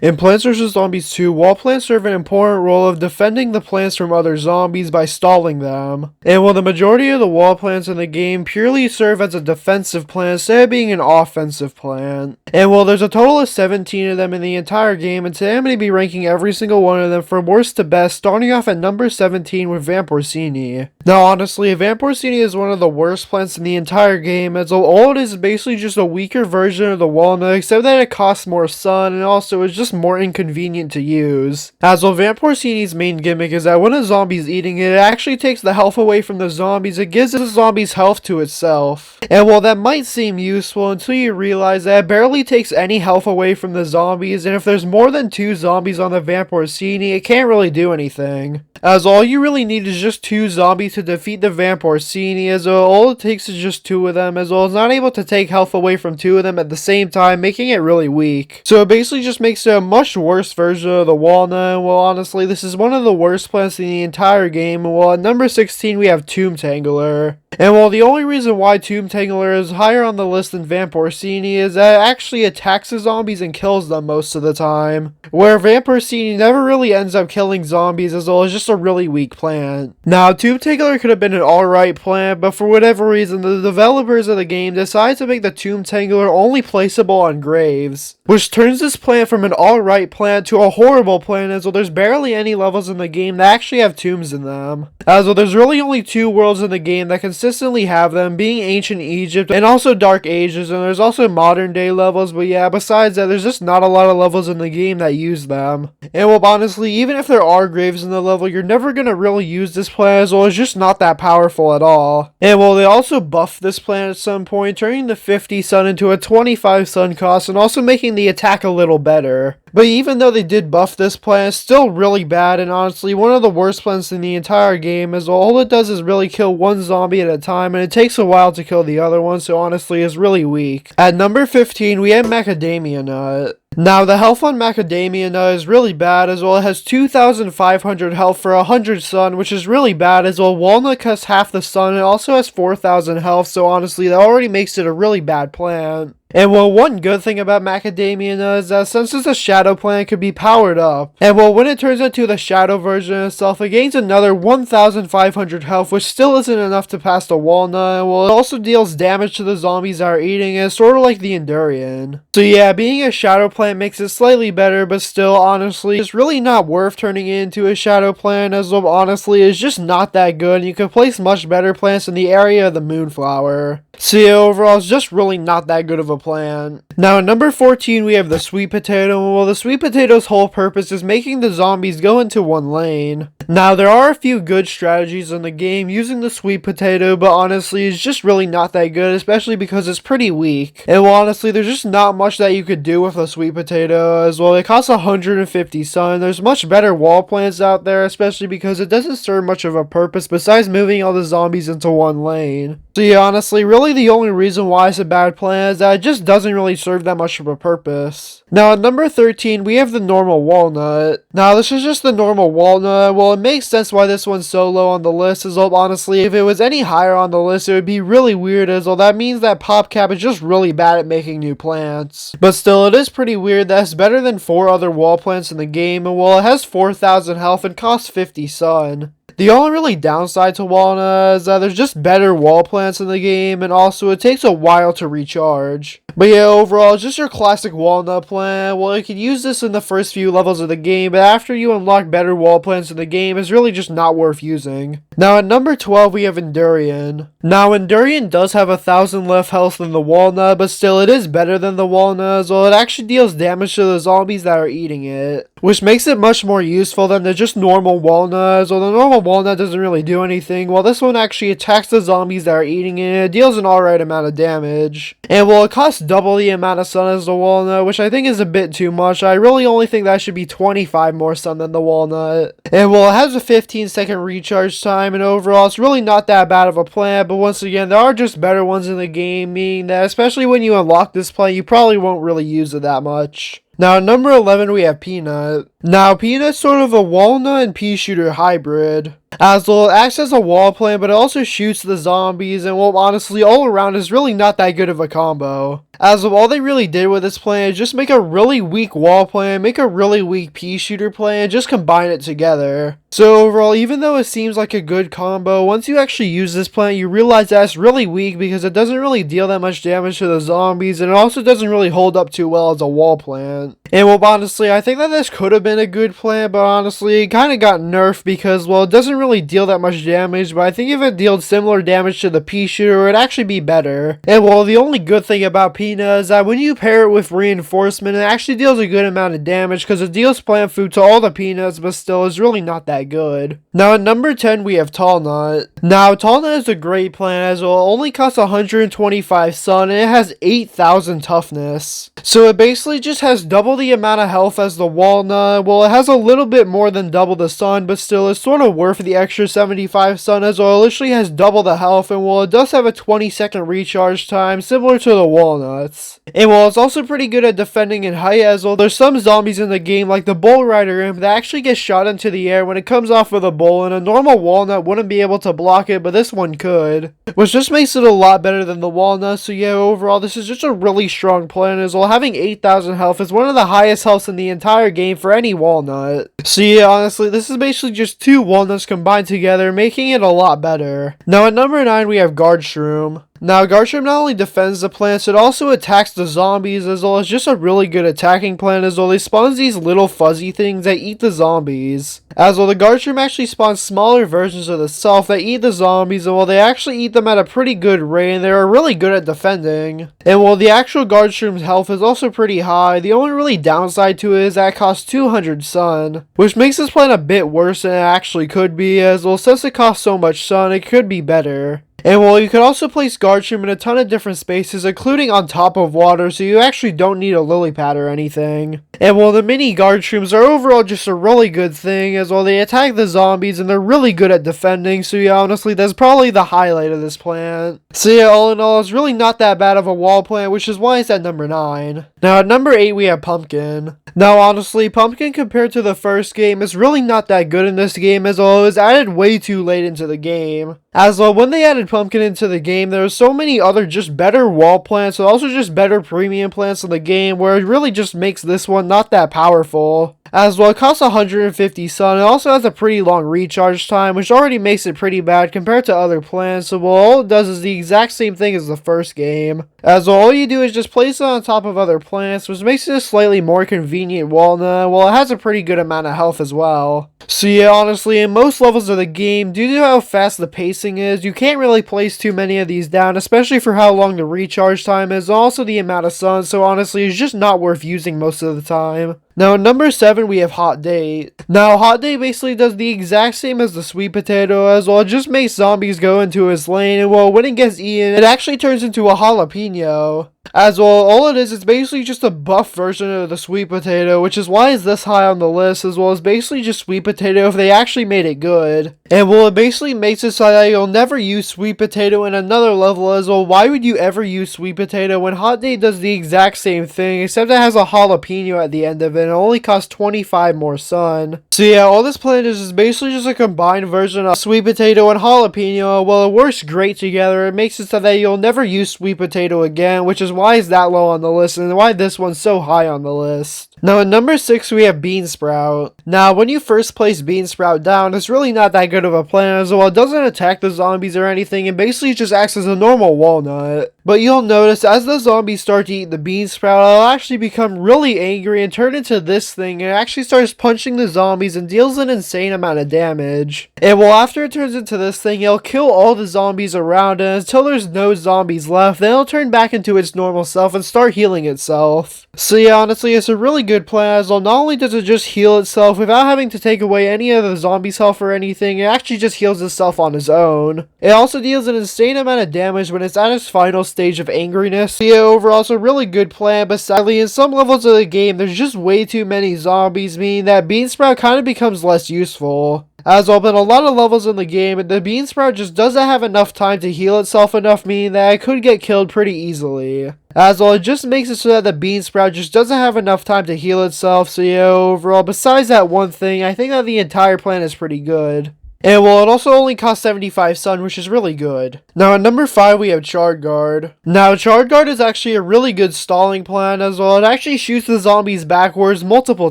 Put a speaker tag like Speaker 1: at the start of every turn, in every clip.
Speaker 1: In Plants vs. Zombies 2, wall plants serve an important role of defending the plants from other zombies by stalling them. And while the majority of the wall plants in the game purely serve as a defensive plant instead of being an offensive plant. And while there's a total of 17 of them in the entire game, and today I'm going to be ranking every single one of them from worst to best, starting off at number 17 with Vamporcini. Now honestly, Vamporcini is one of the worst plants in the entire game, as all it is basically just a weaker version of the walnut, except that it costs more sun and also is just more inconvenient to use. As well, Vamporcini's main gimmick is that when a zombie's eating it, it actually takes the health away from the zombies. It gives the zombies health to itself. And while that might seem useful until you realize that it barely takes any health away from the zombies, and if there's more than 2 zombies on the Vamporcini, it can't really do anything. As all you really need is just 2 zombies to defeat the Vamporcini, as all it takes is just 2 of them, as well as not able to take health away from 2 of them at the same time, making it really weak. So it basically just makes it a much worse version of the walnut, and well honestly this is one of the worst plants in the entire game. And well, at number 16 we have Tomb Tangler. And while the only reason why Tomb Tangler is higher on the list than Vamporcini is that it actually attacks the zombies and kills them most of the time, where Vamporcini never really ends up killing zombies, as well as just a really weak plant. Now, Tomb Tangler could have been an alright plant, but for whatever reason, the developers of the game decided to make the Tomb Tangler only placeable on graves, which turns this plant from an alright plant to a horrible plant, as well there's barely any levels in the game that actually have tombs in them. As well, there's really only 2 worlds in the game that consistently have them, being Ancient Egypt and also Dark Ages, and there's also modern day levels, but yeah, besides that, there's just not a lot of levels in the game that use them. And well, honestly, even if there are graves in the level, you're never gonna really use this plant, as well it's just not that powerful at all. And well, they also buffed this plant at some point, turning the 50 sun into a 25 sun cost, and also making the attack a little better. But even though they did buff this plant, it's still really bad, and honestly one of the worst plants in the entire game, as all it does is really kill one zombie at a time, and it takes a while to kill the other one, so honestly it's really weak. At number 15 we have Macadamia Nut. Now, the health on Macadamia Nut is really bad, as well it has 2,500 health for 100 sun, which is really bad, as well Walnut costs half the sun, and also has 4,000 health, so honestly that already makes it a really bad plant. And well, one good thing about Macadamia Nut is that since it's a shadow plant, it could be powered up. And well, when it turns into the shadow version itself, it gains another 1,500 health, which still isn't enough to pass the walnut. And well, it also deals damage to the zombies that are eating it, sort of like the Endurian. So yeah, being a shadow plant makes it slightly better, but still, honestly, it's really not worth turning it into a shadow plant, as well, honestly, it's just not that good, and you could place much better plants in the area of the Moonflower. So yeah, overall, it's just really not that good of a plant. Now, at number 14, we have the sweet potato. Well, the sweet potato's whole purpose is making the zombies go into one lane. Now, there are a few good strategies in the game using the sweet potato, but honestly, it's just really not that good, especially because it's pretty weak. And well, honestly, there's just not much that you could do with a sweet potato, as well, it costs 150 sun. There's much better wall plants out there, especially because it doesn't serve much of a purpose besides moving all the zombies into one lane. So yeah, honestly, really the only reason why it's a bad plant is that it just doesn't really serve that much of a purpose. Now, at number 13, we have the normal walnut. Now, this is just the normal walnut. Well, it makes sense why this one's so low on the list, as well, honestly, if it was any higher on the list, it would be really weird, as well, that means that PopCap is just really bad at making new plants. But still, it is pretty weird that it's better than 4 other wall plants in the game, and well, it has 4,000 health and costs 50 sun. The only really downside to walnut is that there's just better wall plants in the game, and also it takes a while to recharge. But yeah, overall, it's just your classic walnut plant. Well, you can use this in the first few levels of the game, but after you unlock better wall plants in the game, it's really just not worth using. Now, at number 12, we have Endurian. Now, Endurian does have 1,000 less health than the walnut, but still, it is better than the walnut, as well, it actually deals damage to the zombies that are eating it, which makes it much more useful than the just normal walnut, as well, the normal walnut doesn't really do anything, while this one actually attacks the zombies that are eating it, and it deals an alright amount of damage. And well, it costs double the amount of sun as the walnut, which I think is a bit too much. I really only think that should be 25 more sun than the walnut. And well, it has a 15-second recharge time, and overall, it's really not that bad of a plant, but once again, there are just better ones in the game, meaning that especially when you unlock this plant, you probably won't really use it that much. Now, at number 11, we have Peanut. Now, peanut's sort of a walnut and pea shooter hybrid. As well, it acts as a wall plant, but it also shoots the zombies, and well, honestly, all around is really not that good of a combo. As of all they really did with this plant is just make a really weak wall plant, make a really weak pea shooter plant, and just combine it together. So overall, even though it seems like a good combo, once you actually use this plant, you realize that it's really weak because it doesn't really deal that much damage to the zombies, and it also doesn't really hold up too well as a wall plant. And well, honestly, I think that this could have been a good plant, but honestly, it kind of got nerfed because, well, it doesn't really deal that much damage, but I think if it dealt similar damage to the pea shooter, it'd actually be better. And well, the only good thing about peanut is that when you pair it with reinforcement, it actually deals a good amount of damage because it deals plant food to all the peanuts, but still is really not that good. Now at number 10 we have tall nut. Now tall nut is a great plant as well. It only costs 125 sun and it has 8,000 toughness. So it basically just has double the amount of health as the walnut. Well, it has a little bit more than double the sun, but still it's sort of worth the extra 75 sun as well. It literally has double the health, and well, it does have a 20-second recharge time similar to the walnuts. And well, it's also pretty good at defending in height as well. There's some zombies in the game like the bull rider imp that actually gets shot into the air when it comes off with a bull, and a normal walnut wouldn't be able to block it, but this one could, which just makes it a lot better than the walnut. So yeah, overall this is just a really strong plant as well. Having 8,000 health is one of the highest healths in the entire game for any walnut. So yeah, honestly this is basically just two walnuts combined together, making it a lot better. Now at number 9 we have guard shroom. Now, guard shroom not only defends the plants, it also attacks the zombies as well. It's just a really good attacking plant as well. It spawns these little fuzzy things that eat the zombies. As well, the guard shroom actually spawns smaller versions of itself that eat the zombies, and well, they actually eat them at a pretty good rate, and they're really good at defending. And while the actual guard shroom's health is also pretty high, the only really downside to it is that it costs 200 sun, which makes this plant a bit worse than it actually could be, as well, since it costs so much sun, it could be better. And well, you can also place guard shroom in a ton of different spaces, including on top of water, so you actually don't need a lily pad or anything. And well, the mini guard shrooms are overall just a really good thing, as well they attack the zombies and they're really good at defending, so yeah, honestly, that's probably the highlight of this plant. So yeah, all in all, it's really not that bad of a wall plant, which is why it's at number 9. Now at number 8 we have pumpkin. Now honestly, pumpkin compared to the first game is really not that good in this game, as well it was added way too late into the game. As well, when they added pumpkin into the game, there were so many other just better wall plants and also just better premium plants in the game, where it really just makes this one not that powerful. As well, it costs 150 sun. It also has a pretty long recharge time, which already makes it pretty bad compared to other plants. So well, all it does is the exact same thing as the first game. As well, all you do is just place it on top of other plants, which makes it a slightly more convenient walnut. Well, it has a pretty good amount of health as well. So yeah, honestly, in most levels of the game, due to how fast the pacing is, you can't really place too many of these down, especially for how long the recharge time is, also the amount of sun, so honestly, it's just not worth using most of the time. Now, at number 7, we have Hot Date. Now, Hot Date basically does the exact same as the sweet potato, as well. It just makes zombies go into his lane, and well, when it gets eaten, it actually turns into a jalapeno. As well, all it is basically just a buff version of the sweet potato, which is why it's this high on the list, as well as basically just sweet potato if they actually made it good. And well, it basically makes it so that you'll never use sweet potato in another level as well. Why would you ever use sweet potato when Hot Date does the exact same thing, except it has a jalapeno at the end of it, and it only costs 25 more sun. So yeah, all this plant is basically just a combined version of sweet potato and jalapeno. Well, it works great together. It makes it so that you'll never use sweet potato again, which is why it's that low on the list and why this one's so high on the list. Now at number 6 we have Bean Sprout. Now when you first place Bean Sprout down, it's really not that good of a plant, as well it doesn't attack the zombies or anything, and basically just acts as a normal walnut. But you'll notice as the zombies start to eat the Bean Sprout, it'll actually become really angry and turn into this thing, and it actually starts punching the zombies and deals an insane amount of damage. And well, after it turns into this thing, it'll kill all the zombies around it until there's no zombies left, then it'll turn back into its normal self and start healing itself. So yeah, honestly, it's a really good plant, as well not only does it just heal itself without having to take away any of the zombies' health or anything, it actually just heals itself on its own. It also deals an insane amount of damage when it's at its final stage of angriness. So yeah, overall it's a really good plant, but sadly in some levels of the game there's just way too many zombies, meaning that Bean Sprout kind of becomes less useful. As well, but a lot of levels in the game, the bean sprout just doesn't have enough time to heal itself enough, meaning that it could get killed pretty easily. As well, it just makes it so that the bean sprout just doesn't have enough time to heal itself, so yeah, overall, besides that one thing, I think that the entire plan is pretty good. And well, it also only costs 75 sun, which is really good. Now at number 5 we have Charred Guard. Now Charred Guard is actually a really good stalling plan as well. It actually shoots the zombies backwards multiple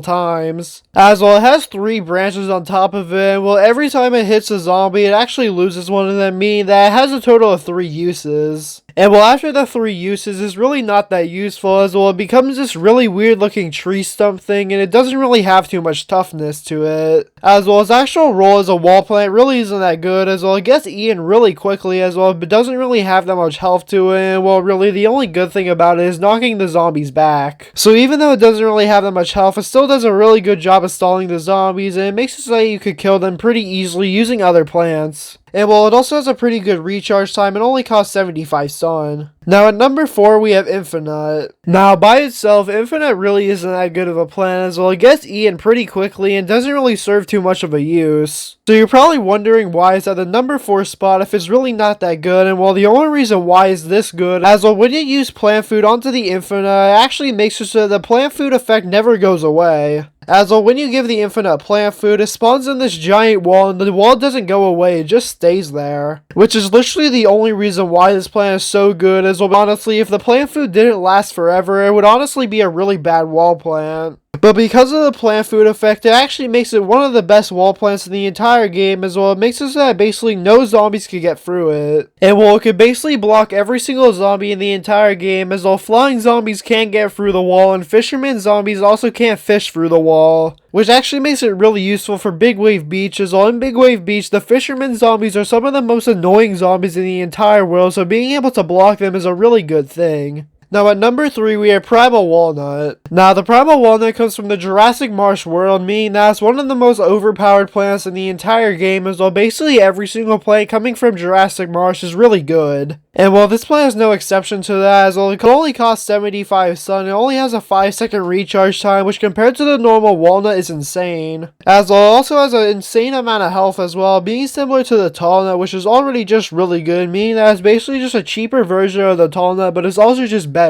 Speaker 1: times. As well, it has 3 branches on top of it, and well, every time it hits a zombie, it actually loses one of them, meaning that it has a total of 3 uses. And well, after the 3 uses, it's really not that useful, as well, it becomes this really weird looking tree stump thing, and it doesn't really have too much toughness to it. As well, its actual role as a wall plant really isn't that good, as well, it gets eaten really quickly as well, but doesn't really have that much health to it, and well, really, the only good thing about it is knocking the zombies back. So even though it doesn't really have that much health, it still does a really good job of stalling the zombies, and it makes it so that you could kill them pretty easily using other plants. And well, it also has a pretty good recharge time and only costs 75 sun. Now at number 4 we have Infinite. Now by itself, Infinite really isn't that good of a plan, as well it gets eaten pretty quickly and doesn't really serve too much of a use. So you're probably wondering why it's at the number 4 spot if it's really not that good, and well, the only reason why is this good, as well, when you use plant food onto the Infinite, it actually makes it so that the plant food effect never goes away. As well, when you give the Infinite plant food, it spawns in this giant wall, and the wall doesn't go away, it just stays there. Which is literally the only reason why this plant is so good, as well, honestly, if the plant food didn't last forever, it would honestly be a really bad wall plant. But because of the plant food effect, it actually makes it one of the best wall plants in the entire game, as well. It makes it so that basically no zombies can get through it. And well, it could basically block every single zombie in the entire game, as well flying zombies can't get through the wall, and fisherman zombies also can't fish through the wall. Which actually makes it really useful for Big Wave Beach, as well in Big Wave Beach, the fisherman zombies are some of the most annoying zombies in the entire world, so being able to block them is a really good thing. Now at number 3 we have Primal Walnut. Now the Primal Walnut comes from the Jurassic Marsh world, meaning that it's one of the most overpowered plants in the entire game, as well basically every single plant coming from Jurassic Marsh is really good. And well, this plant is no exception to that, as well it can only cost 75 sun, it only has a 5-second recharge time, which compared to the normal walnut is insane. As well, it also has an insane amount of health as well, being similar to the tall nut, which is already just really good, meaning that it's basically just a cheaper version of the tall nut, but it's also just better.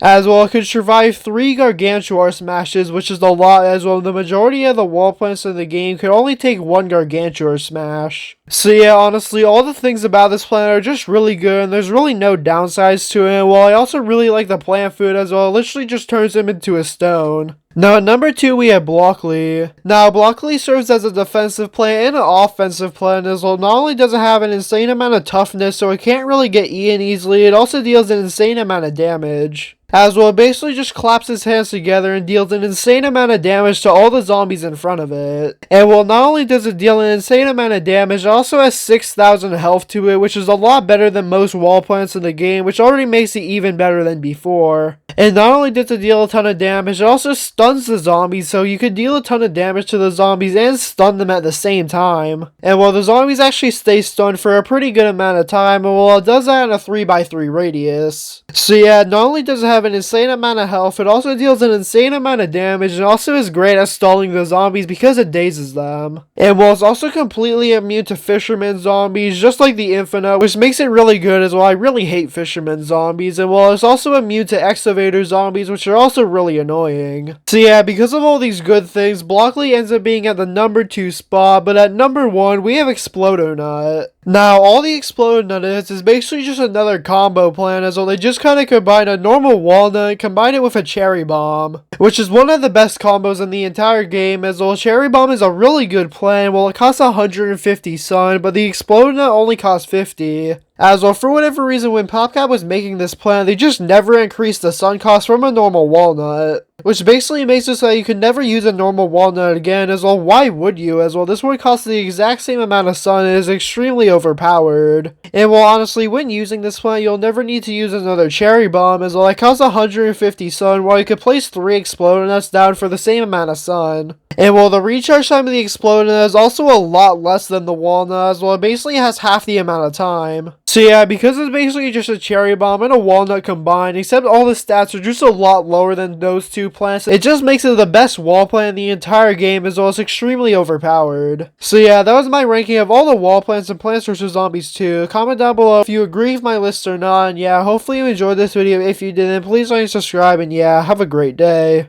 Speaker 1: As well, it could survive 3 gargantuar smashes, which is a lot, as well the majority of the wall plants in the game could only take 1 gargantuar smash. So yeah, honestly, all the things about this plant are just really good, and there's really no downsides to it. Well, I also really like the plant food as well, it literally just turns him into a stone. Now at number 2 we have Blockley. Now Blockley serves as a defensive plant and an offensive plant as well. Not only does it have an insane amount of toughness, so it can't really get eaten easily, it also deals an insane amount of damage. As well, it basically just claps its hands together and deals an insane amount of damage to all the zombies in front of it. And well, not only does it deal an insane amount of damage, it also has 6,000 health to it, which is a lot better than most wall plants in the game, which already makes it even better than before. And not only does it deal a ton of damage, it also stuns the zombies, so you could deal a ton of damage to the zombies and stun them at the same time. And while the zombies actually stay stunned for a pretty good amount of time, and well, it does that in a 3x3 radius. So yeah, not only does it have an insane amount of health, it also deals an insane amount of damage, and also is great at stalling the zombies because it dazes them. And while it's also completely immune to fisherman zombies, just like the Infinite, which makes it really good as well. I really hate fisherman zombies, and while it's also immune to excavator zombies, which are also really annoying. So yeah, because of all these good things, Blockley ends up being at the number 2 spot, but at number 1 we have Explod Nut. Now, all the Explod Nut is basically just another combo plan, as well they just kind of combine a normal walnut, combine it with a cherry bomb, which is one of the best combos in the entire game, as well cherry bomb is a really good plan. Well, it costs 150 sun, but the Explod Nut only costs 50. As well, for whatever reason, when PopCap was making this plan, they just never increased the sun cost from a normal walnut. Which basically makes it so you can never use a normal walnut again, as well, why would you? As well, this one costs the exact same amount of sun and is extremely overpowered. And well, honestly, when using this plan, you'll never need to use another cherry bomb, as well, it costs 150 sun, while you could place 3 Explod Nuts down for the same amount of sun. And while the recharge time of the Explod Nut is also a lot less than the Walnut, as well, it basically has half the amount of time. So yeah, because it's basically just a cherry bomb and a walnut combined, except all the stats are just a lot lower than those two plants, it just makes it the best wall plant in the entire game, as well as extremely overpowered. So yeah, that was my ranking of all the wall plants in Plants vs. Zombies 2. Comment down below if you agree with my list or not, and yeah, hopefully you enjoyed this video. If you didn't, please like and subscribe, and yeah, have a great day.